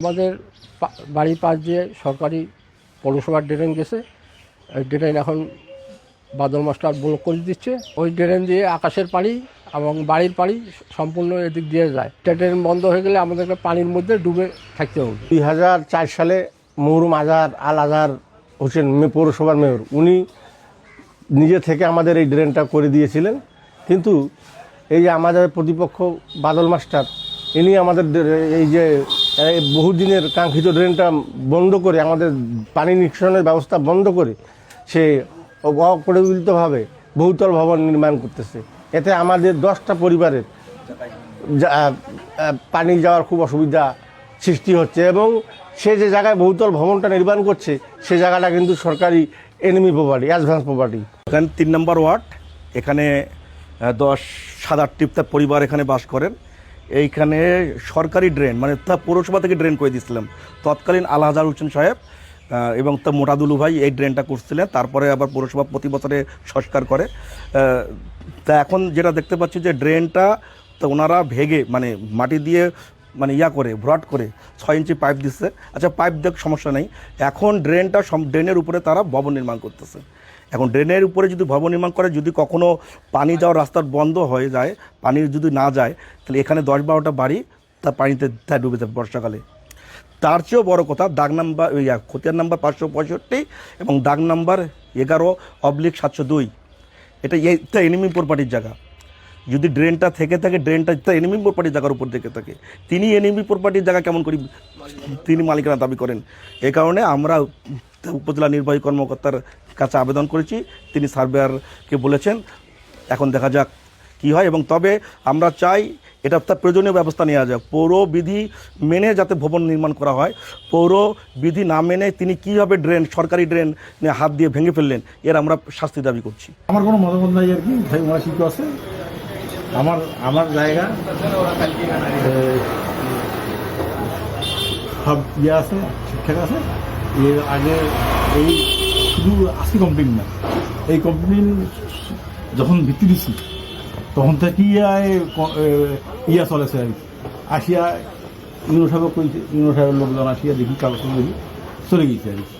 আমাদের বাড়ির পাশ দিয়ে সরকারি পৌরসভার ড্রেন গেছে। ওই ড্রেন এখন বাদল মাস্টার ব্লক করে দিচ্ছে। ওই ড্রেন দিয়ে আকাশের পানি এবং বাড়ির পানি সম্পূর্ণ এদিক দিয়ে যায়। ড্রেন বন্ধ হয়ে গেলে আমাদেরকে পানির মধ্যে ডুবে থাকতে হবে। 2004 সালে মরহুম আল আজহার হোসেন পৌরসভার মেয়র উনি নিজে থেকে আমাদের এই ড্রেনটা করে দিয়েছিলেন, কিন্তু এই যে আমাদের প্রতিপক্ষ বাদল মাস্টার ইনি আমাদের এই যে বহুদিনের কাঙ্ক্ষিত ড্রেনটা বন্ধ করে, আমাদের পানি নিষ্কাশনের ব্যবস্থা বন্ধ করে সে অপরিকল্পিতভাবে বহুতল ভবন নির্মাণ করতেছে। এতে আমাদের 10টা পরিবারের পানি যাওয়ার খুব অসুবিধা সৃষ্টি হচ্ছে, এবং সে যে জায়গায় বহুতল ভবনটা নির্মাণ করছে সে জায়গাটা কিন্তু সরকারি এনিমি প্রপার্টি, অ্যাডভান্স প্রপার্টি। এখানে 3 নম্বর ওয়ার্ড, এখানে 7-8টি পরিবার এখানে বাস করেন। এইখানে সরকারি ড্রেন মানে তা পৌরসভা থেকে ড্রেন করে দিয়েছিলাম তৎকালীন আল আজহার হোসেন সাহেব এবং তা মোটাদুলু ভাই এই ড্রেনটা করছিলেন। তারপরে আবার পৌরসভা প্রতি বছরে সংস্কার করে। তা এখন যেটা দেখতে পাচ্ছি যে ড্রেনটা তো ওনারা ভেঙে মানে মাটি দিয়ে মানে করে ভরাট করে 6 ইঞ্চি পাইপ দিচ্ছে। আচ্ছা, পাইপ দেখ সমস্যা নেই, এখন ড্রেনটা ড্রেনের উপরে তারা ভবন নির্মাণ করতেছে। এখন ড্রেনের উপরে যদি ভবন নির্মাণ করে, যদি কখনও পানি যাওয়ার রাস্তা বন্ধ হয়ে যায়, পানি যদি না যায়, তাহলে এখানে 10-12টা বাড়ি তার পানিতে ডুবে যাবে বর্ষাকালে। তার চেয়েও বড় কথা, দাগ নাম্বার খতিয়ান নাম্বার 565 এবং দাগ নাম্বার 11/702, এটা এনিমি প্রপার্টির জায়গা। যদি ড্রেনটা থেকে থাকে, ড্রেনটা এনিমি প্রপার্টির জায়গার উপর থেকে থাকে, তিনি এনিমি প্রপার্টির জায়গা কেমন করি তিনি মালিকানা দাবি করেন? এ কারণে আমরা উপজেলা নির্বাহী কর্মকর্তার কাছে আবেদন করেছি। তিনি সার্ভেয়ারকে বলেছেন, এখন দেখা যাক কি হয়। এবং তবে আমরা চাই এটা তার প্রয়োজনীয় ব্যবস্থা নেওয়া যাক, পৌরবিধি মেনে যাতে ভবন নির্মাণ করা হয়। পৌরবিধি না মেনে তিনি কীভাবে ড্রেন, সরকারি ড্রেন হাত দিয়ে ভেঙে ফেললেন, এর আমরা শাস্তি দাবি করছি। আমার কোনো মতামত নাই আর কি, ভাই ওরা ঠিক আছে। আমার জায়গা সব আছে, ঠিকঠাক আছে। এর আগে এই শুধু আসি কমপ্লেন না, এই কমপ্লেন যখন ভিত্তি দিচ্ছি তখন থেকেই চলেছে আর কি। আসিয়া ইউনো সাহেব কইছে, ইউনো সাহেবের লোকজন আসিয়া দেখি কাগজ দেখি চলে গেছে আর কি।